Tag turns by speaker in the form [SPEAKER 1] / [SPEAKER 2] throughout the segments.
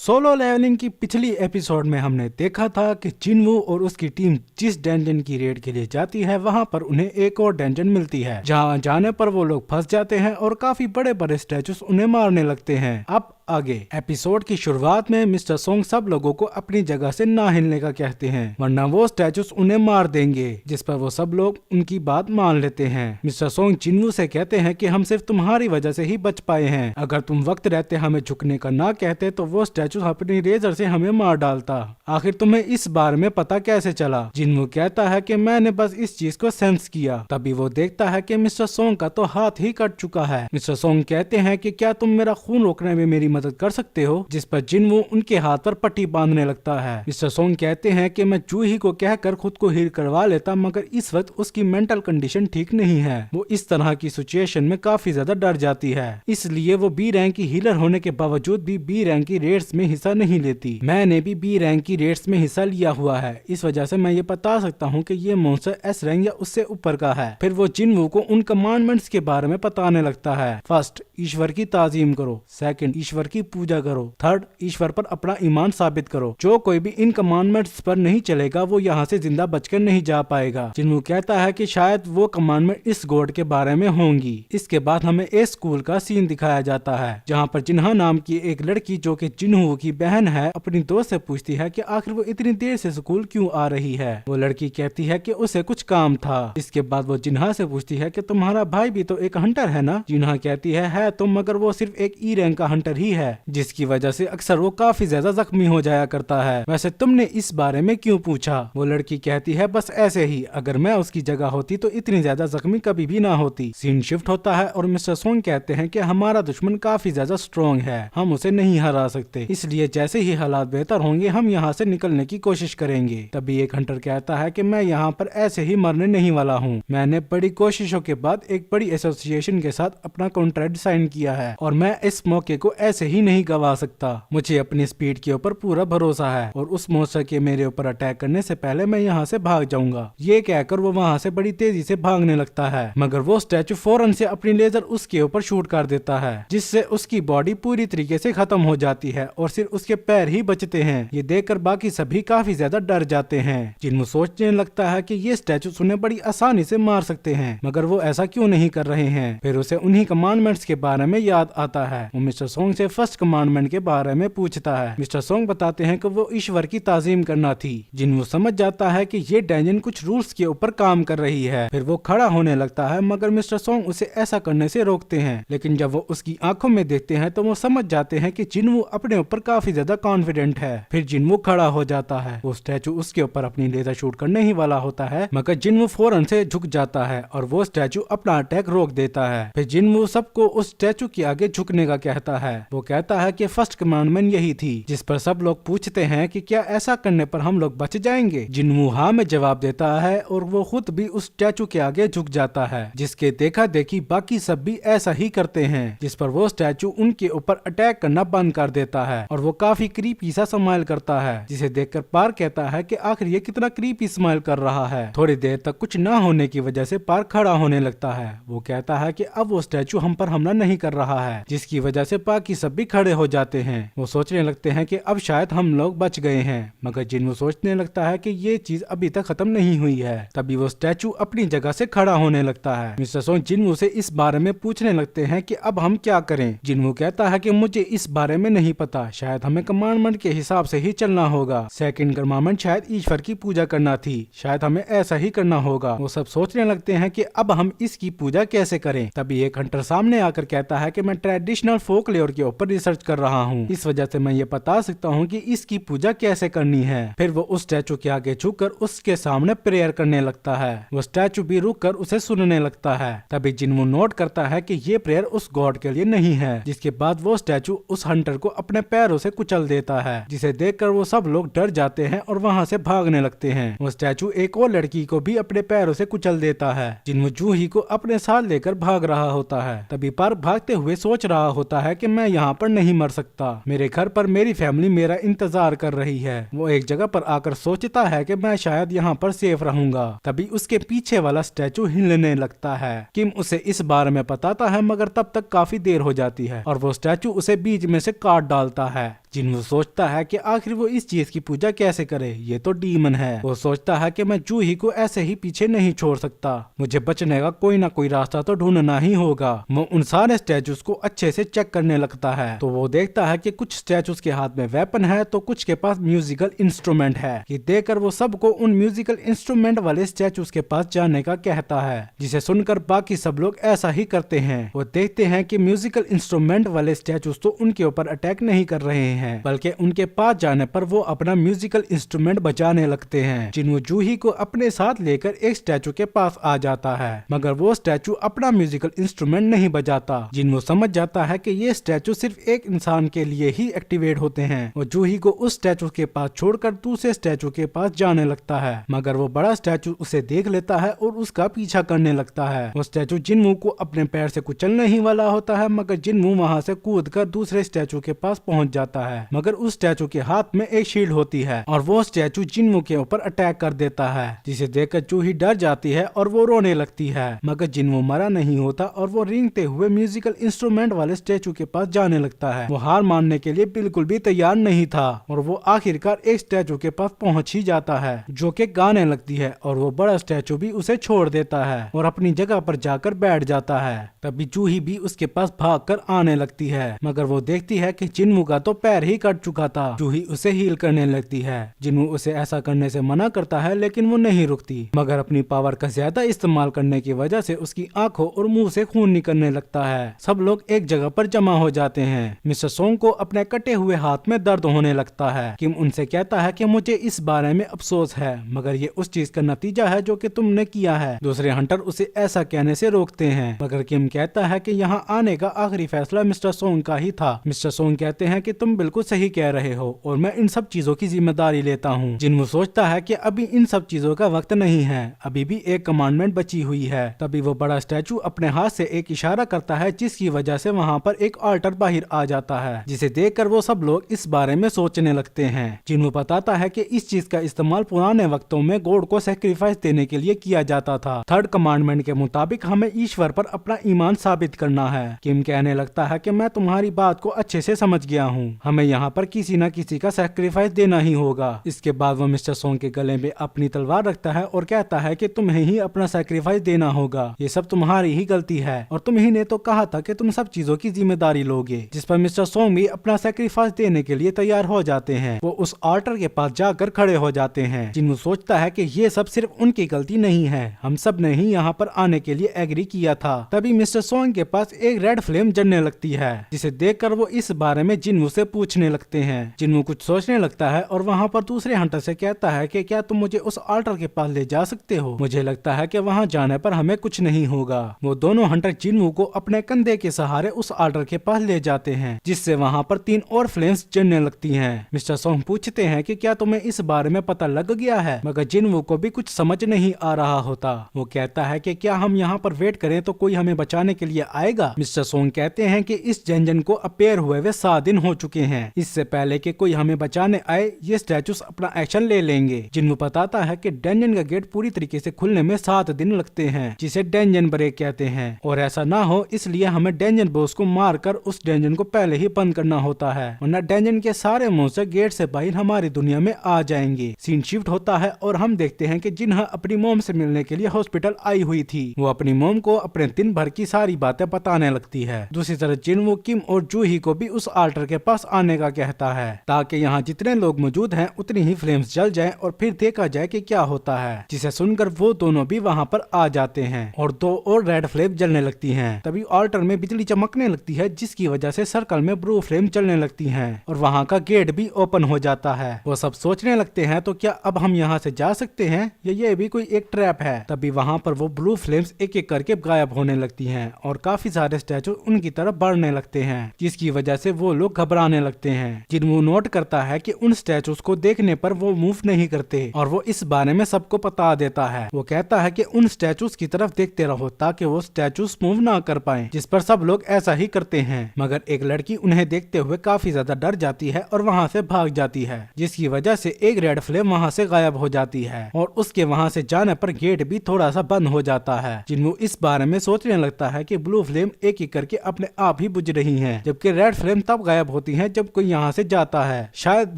[SPEAKER 1] Solo levelling की पिछली episode में हमने देखा था कि जिनवू और उसकी टीम जिस डंजन की रेड के लिए जाती है वहां पर उन्हें एक और डंजन मिलती है, जहां जाने पर वो लोग फंस जाते हैं और काफी बड़े बड़े स्टैचूज उन्हें मारने लगते हैं। अब आगे एपिसोड की शुरुआत में मिस्टर सोंग सब लोगों को अपनी जगह से ना हिलने का कहते हैं, वरना वो स्टैचूज उन्हें मार देंगे, जिस पर वो सब लोग उनकी बात मान लेते हैं। मिस्टर सोंग जिनवू से कहते हैं कि हम सिर्फ तुम्हारी वजह से ही बच पाए हैं, अगर तुम वक्त रहते हमें झुकने का ना कहते तो वो स्टैचू अपनी रेजर से हमें मार डालता। आखिर तुम्हें इस बारे में पता कैसे चला? जिनवू कहता है कि मैंने बस इस चीज को सेंस किया। तभी वो देखता है कि मिस्टर सोंग का तो हाथ ही कट चुका है। मिस्टर सोंग कहते हैं कि क्या तुम मेरा खून रोकने में मेरी मदद कर सकते हो? जिस पर जिनवू उनके हाथ पर पट्टी बांधने लगता है। मिस्टर सोंग कहते हैं कि मैं जूही को कहकर खुद को हील करवा लेता, मगर इस वक्त उसकी मेंटल कंडीशन ठीक नहीं है। वो इस तरह की सिचुएशन में काफी ज्यादा डर जाती है, इसलिए वो बी रैंक की हीलर होने के बावजूद भी बी रैंक की रेड्स में हिस्सा नहीं लेती। मैंने भी बी रैंक की रेड्स में हिस्सा लिया हुआ है, इस वजह से मैं ये बता सकता हूँ कि ये मॉन्स्टर एस रैंक या उससे ऊपर का है। फिर वो जिनवू को उन कमांडमेंट्स के बारे में बताने लगता है। फर्स्ट, ईश्वर की ताजीम करो। सेकंड, ईश्वर की पूजा करो। थर्ड, ईश्वर पर अपना ईमान साबित करो। जो कोई भी इन कमांडमेंट्स पर नहीं चलेगा वो यहाँ से जिंदा बचकर नहीं जा पाएगा। जिनवू कहता है कि शायद वो कमांडमेंट इस गॉड के बारे में होंगी। इसके बाद हमें ए स्कूल का सीन दिखाया जाता है, जहाँ पर जिन्हा नाम की एक लड़की जो कि जिनहू की बहन है अपनी दोस्त से पूछती है कि आखिर वो इतनी देर से स्कूल क्यों आ रही है। वो लड़की कहती है कि उसे कुछ काम था। इसके बाद वो जिन्हा से पूछती है कि तुम्हारा भाई भी तो एक हंटर है ना? जिन्हा कहती है तो, मगर वो सिर्फ एक ई रैंक का हंटर ही है, जिसकी वजह से अक्सर वो काफी ज्यादा जख्मी हो जाया करता है। वैसे तुमने इस बारे में क्यों पूछा? वो लड़की कहती है बस ऐसे ही, अगर मैं उसकी जगह होती तो इतनी ज्यादा जख्मी कभी भी ना होती। सीन शिफ्ट होता है और मिस्टर सोंग कहते हैं कि हमारा दुश्मन काफी ज्यादा स्ट्रॉन्ग है, हम उसे नहीं हरा सकते, इसलिए जैसे ही हालात बेहतर होंगे हम यहाँ से निकलने की कोशिश करेंगे। तभी एक हंटर कहता है कि मैं यहाँ पर ऐसे ही मरने नहीं वाला हूँ, मैंने बड़ी कोशिशों के बाद एक बड़ी एसोसिएशन के साथ अपना कॉन्ट्रैक्ट साइन किया है और मैं इस मौके को ऐसे ही नहीं गवा सकता। मुझे अपनी स्पीड के ऊपर पूरा भरोसा है और उस मॉन्स्टर के मेरे ऊपर अटैक करने से पहले मैं यहाँ से भाग जाऊंगा। ये कहकर वो वहाँ से बड़ी तेजी से भागने लगता है, मगर वो स्टैचू फौरन से अपनी लेजर उसके ऊपर शूट कर देता है, जिससे उसकी बॉडी पूरी तरीके से खत्म हो जाती है और सिर्फ उसके पैर ही बचते हैं। ये देखकर बाकी सभी काफी ज्यादा डर जाते हैं। जिनवू सोचने लगता है कि ये स्टैचू उन्हें बड़ी आसानी से मार सकते हैं, मगर वो ऐसा क्यों नहीं कर रहे हैं। फिर उसे उन्हीं कमांडमेंट्स के बारे में याद आता है। वो मिस्टर सोंग से फर्स्ट कमांडमेंट के बारे में पूछता है। मिस्टर सोंग बताते हैं कि वो ईश्वर की ताजीम करना थी। जिनवू समझ जाता है कि ये डंजन कुछ रूल्स के ऊपर काम कर रही है। फिर वो खड़ा होने लगता है, मगर मिस्टर सोंग उसे ऐसा करने से रोकते हैं। लेकिन जब वो उसकी आंखों में देखते हैं तो वो समझ जाते हैं कि जिनवू अपने ऊपर काफी ज्यादा कॉन्फिडेंट है। फिर जिनवू खड़ा हो जाता है। वो स्टैचू उसके ऊपर अपनी लेजर शूट करने ही वाला होता है, मगर जिनवू फौरन से झुक जाता है और वो स्टैचू अपना अटैक रोक देता है। फिर जिनवू सबको उस स्टैचू के आगे झुकने का कहता है। वो कहता है कि फर्स्ट कमांडमेंट यही थी, जिस पर सब लोग पूछते हैं कि क्या ऐसा करने पर हम लोग बच जाएंगे। जिनवू हाँ में जवाब देता है और वो खुद भी उस स्टैचू के आगे झुक जाता है, जिसके देखा देखी बाकी सब भी ऐसा ही करते हैं, जिस पर वो स्टैचू उनके ऊपर अटैक करना बंद कर देता है और वो काफी क्रीपी सा स्माइल करता है, जिसे देखकर पार्क कहता है कि आखिर ये कितना क्रीपी स्माइल कर रहा है। थोड़ी देर तक कुछ ना होने की वजह से पार्क खड़ा होने लगता है। वो कहता है कि अब वो स्टैचू हम पर हमला नहीं कर रहा है, जिसकी वजह से बाकी सब भी खड़े हो जाते हैं। वो सोचने लगते हैं कि अब शायद हम लोग बच गए हैं, मगर जिनवू सोचने लगता है कि ये चीज अभी तक खत्म नहीं हुई है। तभी वो स्टैचू अपनी जगह से खड़ा होने लगता है। मिस्टर सोंग जिनवू से इस बारे में पूछने लगते हैं कि अब हम क्या करें। जिनवू कहता है कि मुझे इस बारे में नहीं पता, शायद हमें कमांडमेंट के हिसाब से ही चलना होगा। सेकंड कमांडमेंट शायद ईश्वर की पूजा करना थी, शायद हमें ऐसा ही करना होगा। वो सब सोचने लगते हैं कि अब हम इसकी पूजा कैसे करें। तभी एक हंटर सामने आकर कहता है कि मैं ट्रेडिशनल फोक लेयर के ऊपर रिसर्च कर रहा हूँ, इस वजह से मैं ये बता सकता हूँ कि इसकी पूजा कैसे करनी है। फिर वो उस स्टैचू के आगे झुककर उसके सामने प्रेयर करने लगता है। वो स्टैचू भी रुककर उसे सुनने लगता है। तभी जिनवू नोट करता है कि ये प्रेयर उस गॉड के लिए नहीं है, जिसके बाद वो स्टैचू उस हंटर को अपने पैरों से कुचल देता है, जिसे देखकर वो सब लोग डर जाते हैं और वहाँ से भागने लगते हैं। वो स्टैचू एक और लड़की को भी अपने पैरों से कुचल देता है। जिनवू जूही को अपने साथ लेकर भाग रहा होता है। तभी पार्क भागते हुए सोच रहा होता है कि मैं यहाँ पर नहीं मर सकता, मेरे घर पर मेरी फैमिली मेरा इंतजार कर रही है। वो एक जगह पर आकर सोचता है कि मैं शायद यहाँ पर सेफ रहूंगा। तभी उसके पीछे वाला स्टैचू हिलने लगता है। किम उसे इस बारे में बताता है, मगर तब तक काफी देर हो जाती है और वो स्टैचू उसे बीच में से काट डालता है। जिन्हो सोचता है कि आखिर वो इस चीज की पूजा कैसे करे, ये तो डीमन है। वो सोचता है कि मैं जूही को ऐसे ही पीछे नहीं छोड़ सकता, मुझे बचने का कोई ना कोई रास्ता तो ढूंढना ही होगा। वो उन सारे स्टैचूज को अच्छे से चेक करने लगता है तो वो देखता है कि कुछ स्टैचूज के हाथ में वेपन है तो कुछ के पास म्यूजिकल इंस्ट्रूमेंट है। ये देखकर वो सबको उन म्यूजिकल इंस्ट्रूमेंट वाले स्टैचूज के पास जाने का कहता है, जिसे सुनकर बाकी सब लोग ऐसा ही करते हैं। वो देखते हैं कि म्यूजिकल इंस्ट्रूमेंट वाले स्टैचूज तो उनके ऊपर अटैक नहीं कर रहे हैं, बल्कि उनके पास जाने पर वो अपना म्यूजिकल इंस्ट्रूमेंट बजाने लगते हैं। जिन्हो जूही को अपने साथ लेकर एक स्टैचू के पास आ जाता है, मगर वो स्टैचू अपना म्यूजिकल इंस्ट्रूमेंट नहीं बजाता। जिन्हो समझ जाता है कि ये स्टैचू सिर्फ एक इंसान के लिए ही एक्टिवेट होते हैं। वो जूही को उस स्टैचू के पास छोड़कर दूसरे स्टैचू के पास जाने लगता है, मगर वो बड़ा स्टैचू उसे देख लेता है और उसका पीछा करने लगता है। वो स्टैचू जिन्हो को अपने पैर से कुचलने ही वाला होता है, मगर जिन्हो वहाँ से कूदकर दूसरे स्टैचू के पास पहुँच जाता है। मगर उस स्टैचू के हाथ में एक शील्ड होती है और वो स्टैचू जिन्हो के ऊपर अटैक कर देता है, जिसे देखकर जूही डर जाती है और वो रोने लगती है। मगर जिन्हो मरा नहीं होता और वो रेंगते हुए म्यूजिकल इंस्ट्रूमेंट वाले स्टैचू के पास जाने लगता है। वो हार मानने के लिए बिल्कुल भी तैयार नहीं था और वो आखिरकार एक स्टैचू के पास पहुंच ही जाता है जो कि गाने लगती है और वो बड़ा स्टैचू भी उसे छोड़ देता है और अपनी जगह पर जाकर बैठ जाता है। तभी जूही भी उसके पास भागकर आने लगती है, मगर वो देखती है कि जिन्हो का तो पैर ही कट चुका था। जूही उसे हील करने लगती है। जिन्हो उसे ऐसा करने से मना करता है, लेकिन वो नहीं रुकती, मगर अपनी पावर का ज्यादा इस्तेमाल करने की वजह से उसकी आंखों और मुंह से खून निकलने लगता है। सब लोग एक जगह पर जमा हो जाते हैं। मिस्टर सोंग को अपने कटे हुए हाथ में दर्द होने लगता है। किम उनसे कहता है कि मुझे इस बारे में अफसोस है, मगर ये उस चीज का नतीजा है जो कि तुमने किया है। दूसरे हंटर उसे ऐसा कहने से रोकते हैं, मगर किम कहता है कि यहाँ आने का आखिरी फैसला मिस्टर सोंग का ही था। मिस्टर सोंग कहते हैं कि तुम बिल्कुल सही कह रहे हो और मैं इन सब चीजों की जिम्मेदारी लेता हूँ। जिन्हो सोचता है कि अभी इन सब चीजों का वक्त नहीं है, अभी भी एक कमांडमेंट बची हुई है। तभी वो बड़ा स्टैचू अपने हाथ से एक इशारा करता है, जिसकी वजह से वहाँ पर एक ऑल्टर बाहर आ जाता है, जिसे देखकर वो सब लोग इस बारे में सोचने लगते हैं। जिन्हो बताता है कि इस चीज का इस्तेमाल पुराने वक्तों में गॉड को सैक्रिफाइस देने के लिए किया जाता था। थर्ड कमांडमेंट के मुताबिक हमें ईश्वर पर अपना ईमान साबित करना है। किम कहने लगता है कि मैं तुम्हारी बात को अच्छे से समझ गया हूँ, हमें यहाँ पर किसी न किसी का सैक्रिफाइस देना ही होगा। इसके बाद वो मिस्टर सोंग के गले में अपनी तलवार रखता है और कहता है कि तुम्हें ही अपना सैक्रिफाइस देना होगा, ये सब तुम्हारी ही गलती है और तुम ही ने तो कहा था कि तुम सब चीजों की जिम्मेदारी लोगे। जिस पर मिस्टर सोंग भी अपना सैक्रिफाइस देने के लिए तैयार हो जाते हैं। वो उस ऑल्टर के पास जाकर खड़े हो जाते हैं। जिन्हो सोचता है कि ये सब सिर्फ उनकी गलती नहीं है, हम सब ने ही यहाँ पर आने के लिए एग्री किया था। तभी मिस्टर सोंग के पास एक रेड फ्लेम जलने लगती है, जिसे देखकर वो इस बारे में जिन्हो से पूछने लगते हैं। जिन्हो कुछ सोचने लगता है और वहाँ पर दूसरे हंटर से कहता है कि क्या तुम मुझे उस ऑल्टर के पास ले जा सकते हो, मुझे लगता है कि वहाँ जाने पर हमें कुछ नहीं होगा। वो दोनों हंटर जिन्हो को अपने कंधे के सहारे उस ऑल्टर के पास ले जाते हैं, जिससे वहाँ पर 3 और फ्लेम्स जलने लगती हैं। मिस्टर सोंग पूछते हैं कि क्या तुम्हें इस बारे में पता लग गया है, मगर जिन्हो को भी कुछ समझ नहीं आ रहा होता। वो कहता है कि क्या हम यहाँ पर वेट करें तो कोई हमें बचाने के लिए आएगा। मिस्टर सोंग कहते हैं कि इस जंजन को अपेयर हुए वे 7 दिन हो चुके हैं, इससे पहले कि कोई हमें बचाने आए ये स्टैचूस अपना एक्शन ले लेंगे। जिन्हो बताता है कि डंजन का गेट पूरी तरीके से खुलने में 7 दिन लगते हैं, जिसे डंजन ब्रेक कहते हैं, और ऐसा ना हो इसलिए हमें डंजन बॉस को मारकर उस डंजन को पहले ही बंद करना होता है, वरना डंजन के सारे मॉन्स्टर गेट से बाहर हमारी दुनिया में आ जाएंगे। सीन शिफ्ट होता है और हम देखते हैं कि जिन्हा अपनी मोम से मिलने के लिए हॉस्पिटल आई हुई थी, वो अपनी मोम को अपने दिन भर की सारी बातें बताने लगती है। दूसरी तरफ जिन्हो किम और जूही को भी उस ऑल्टर के पास आने का कहता है, ताकि यहाँ जितने लोग मौजूद हैं उतनी ही फ्लेम्स जल जाएं और फिर देखा जाए कि क्या होता है। जिसे सुनकर वो दोनों भी वहाँ पर आ जाते हैं और 2 और रेड फ्लेम जलने लगती हैं। तभी ऑल्टर में बिजली चमकने लगती है, जिसकी वजह से सर्कल में ब्लू फ्लेम जलने लगती हैं और वहाँ का गेट भी ओपन हो जाता है। वो सब सोचने लगते हैं तो क्या अब हम यहाँ से जा सकते हैं या ये भी कोई एक ट्रैप है। तभी वहाँ पर वो ब्लू फ्लेम्स एक एक करके गायब होने लगती हैं और काफी सारे स्टैचू उनकी तरफ बढ़ने लगते हैं, जिसकी वजह से वो लोग घबराने लगते हैं। जिन्हो नोट करता है कि उन स्टैचूज को देखने पर वो मूव नहीं करते और वो इस बारे में सबको बता देता है। वो कहता है कि उन स्टैचूज की तरफ देखते रहो ताकि वो स्टैचूज मूव ना कर पाए। जिस पर सब लोग ऐसा ही करते हैं, मगर एक लड़की उन्हें देखते हुए काफी ज्यादा डर जाती है और वहाँ से भाग जाती है, जिसकी वजह से एक रेड फ्लेम वहाँ से गायब हो जाती है और उसके वहाँ से जाने पर गेट भी थोड़ा सा बंद हो जाता है। जिन्वो इस बारे में सोचने लगता है कि ब्लू फ्लेम एक एक करके अपने आप ही बुझ रही हैं, जबकि रेड फ्लेम तब गायब होती हैं जब कोई यहाँ से जाता है। शायद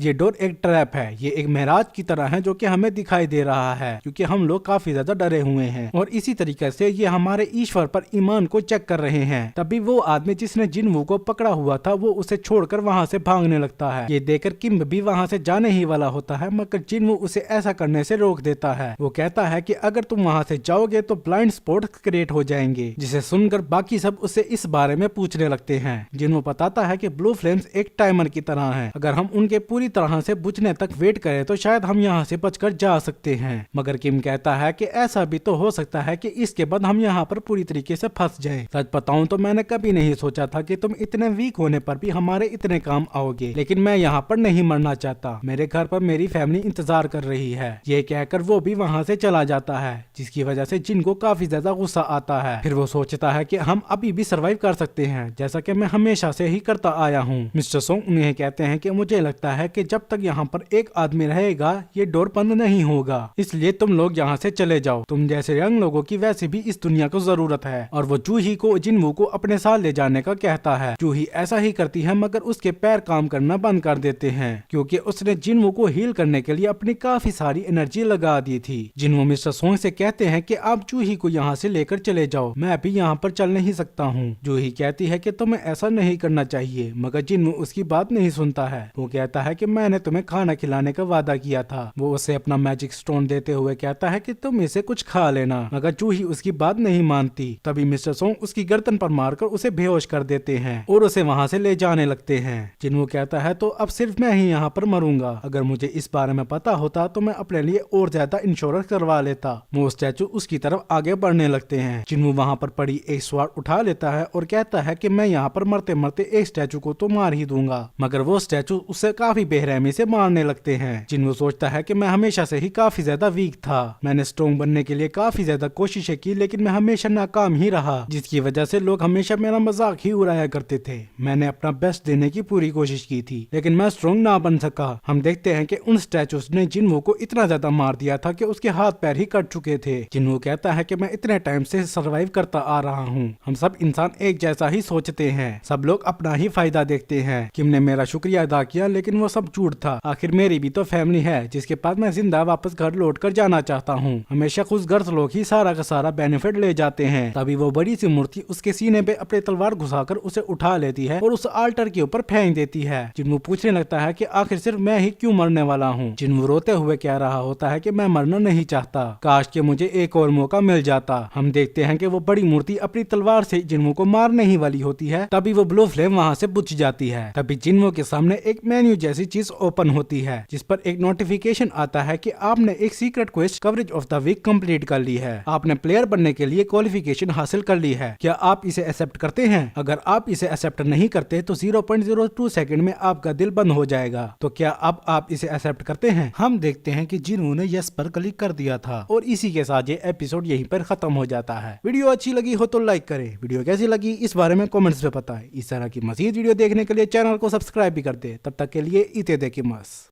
[SPEAKER 1] ये डोर एक ट्रैप है, ये एक महराज की तरह है जो कि हमें दिखाई दे रहा है, क्योंकि हम लोग काफी ज्यादा डरे हुए हैं और इसी तरीके से ये हमारे ईश्वर पर ईमान को चेक कर रहे हैं। तभी वो आदमी जिसने जिन्वो को पकड़ा हुआ था वो उसे छोड़कर वहाँ से भागने लगता है। ये देखकर किम भी वहाँ से जाने ही वाला होता है, मगर जिन्वो उसे ऐसा करने से रोक देता है। वो कहता है कि अगर तुम वहाँ से जाओगे तो ब्लाइंड स्पॉट क्रिएट हो जाएंगे, जिसे सुनकर बाकी सब उससे इस बारे में पूछने लगते हैं। जिन्वो बताता है कि ब्लू फ्लेम्स एक टाइमर की तरह है, अगर हम उनके पूरी तरह से बुझने तक वेट करें तो शायद हम यहाँ से बचकर जा सकते हैं। मगर किम कहता है कि ऐसा भी तो हो सकता है कि इसके बाद हम यहाँ पर पूरी तरीके से फंस जाएं। सच बताऊं तो मैंने कभी नहीं सोचा था कि तुम इतने वीक होने पर भी हमारे इतने काम आओगे, लेकिन मैं यहाँ पर नहीं मरना चाहता। मेरे घर पर मेरी फैमिली इंतजार कर रही है। ये कहकर वो भी वहाँ से चला जाता है, जिसकी वजह से जिन को काफी ज्यादा गुस्सा आता है। फिर वो सोचता है कि हम अभी भी सर्वाइव कर सकते हैं, जैसा कि मैं हमेशा से ही करता आया हूँ। मिस्टर सोंग उन्हें कहते हैं कि मुझे लगता है कि जब तक यहाँ पर एक आदमी रहेगा ये डोर बंद नहीं होगा, इसलिए तुम लोग यहाँ से चले जाओ। तुम जैसे यंग लोगों की वैसे भी इस दुनिया को जरूरत है। और वो जूही को जिन्वो को अपने साथ ले जाने का कहता है। जूही ऐसा ही करती है, मगर उसके पैर काम करना बंद कर देते हैं, क्योंकि उसने जिन्वो को हील करने के लिए अपनी काफी सारी एनर्जी लगा दी थी। जिन्वो मिस्टर सोंग से कहते हैं कि आप जूही को यहाँ से लेकर चले जाओ, मैं अभी यहाँ पर चल नहीं सकता हूँ। जूही कहती है कि तुम्हें ऐसा नहीं करना चाहिए, मगर जिन्वो उसकी बात नहीं सुनता है। वो कहता है कि मैंने तुम्हें खाना खिलाने का वादा किया था। वो उसे अपना मैजिक स्टोन देते हुए कहता है कि तुम इसे कुछ खा लेना, मगर जूही उसकी बात नहीं मानती। तभी मिस्टर सोंग उसकी गर्दन पर मारकर उसे बेहोश कर देते हैं और उसे वहाँ से ले जाने लगते हैं। जिन्वो कहता है तो अब सिर्फ मैं ही यहाँ पर मरूंगा, अगर मुझे इस बारे में पता होता तो मैं अपने लिए और ज्यादा इंश्योरेंस करवा लेता। वो स्टैचू उसकी तरफ आगे बढ़ने लगते हैं। जिन्वो वहाँ पर पड़ी एक स्वार्ड उठा लेता है और कहता है कि मैं यहाँ पर मरते मरते एक स्टैचू को तो मार ही दूंगा, मगर वो स्टैचू उससे काफी बेरहमी से मारने लगते हैं। जिन्वो सोचता है कि मैं हमेशा से ही काफी ज्यादा वीक था, मैंने स्ट्रॉन्ग बनने के लिए काफी ज्यादा कोशिशें की, लेकिन मैं हमेशा नाकाम ही रहा, जिसकी वजह से लोग हमेशा मेरा मजाक ही उड़ाया करते थे। मैंने अपना बेस्ट देने की पूरी कोशिश की थी, लेकिन मैं स्ट्रॉन्ग ना बन सका। हम देखते हैं कि उन स्टैचूज ने जिन्वो को इतना ज्यादा मार दिया था कि उसके हाथ पैर ही कट चुके थे। जिन्वो कहता है कि मैं इतने टाइम से सर्वाइव करता आ रहा हूँ। हम सब इंसान एक जैसा ही सोचते हैं, सब लोग अपना ही फायदा देखते हैं। किम ने मेरा शुक्रिया अदा किया, लेकिन वो सब झूठ था। आखिर मेरी भी तो फैमिली है, जिसके पास मैं जिंदा वापस घर लौट कर जाना चाहता हूँ। हमेशा खुशगर्ज लोग ही सारा का सारा बेनिफिट ले जाते हैं। तभी वो बड़ी सी मूर्ति उसके सीने पे अपनी तलवार घुसाकर उसे उठा लेती है और उस आल्टर के ऊपर फेंक देती है। जिन्वो पूछने लगता है कि आखिर सिर्फ मैं ही क्यों मरने वाला हूँ। जिन्वो रोते हुए कह रहा होता है कि मैं मरना नहीं चाहता, काश कि मुझे एक और मौका मिल जाता। हम देखते हैं कि वो बड़ी मूर्ति अपनी तलवार से जिन्वो को मारने ही वाली होती है, तभी वो ब्लू फ्लेम वहाँ से बुझ जाती है। तभी जिन्वो के सामने एक मेन्यू जैसी चीज ओपन होती है, जिस पर एक नोटिफिकेशन आता है कि आपने एक secret quest coverage of the week complete कर ली है। आपने प्लेयर बनने के लिए क्वालिफिकेशन हासिल कर ली है। क्या आप इसे एक्सेप्ट करते हैं? अगर आप इसे एक्सेप्ट नहीं करते तो 0.02 सेकंड में आपका दिल बंद हो जाएगा। तो क्या अब आप इसे एक्सेप्ट करते हैं? हम देखते हैं कि जिन्वो ने यस पर क्लिक कर दिया था और इसी के साथ ये एपिसोड यहीं पर खत्म हो जाता है। वीडियो अच्छी लगी हो तो लाइक करें, वीडियो कैसी लगी इस बारे में कमेंट्स में बताएं। इस तरह की मजीद वीडियो देखने के लिए चैनल को सब्सक्राइब भी कर दे। तब तक के लिए इते देखिए मस।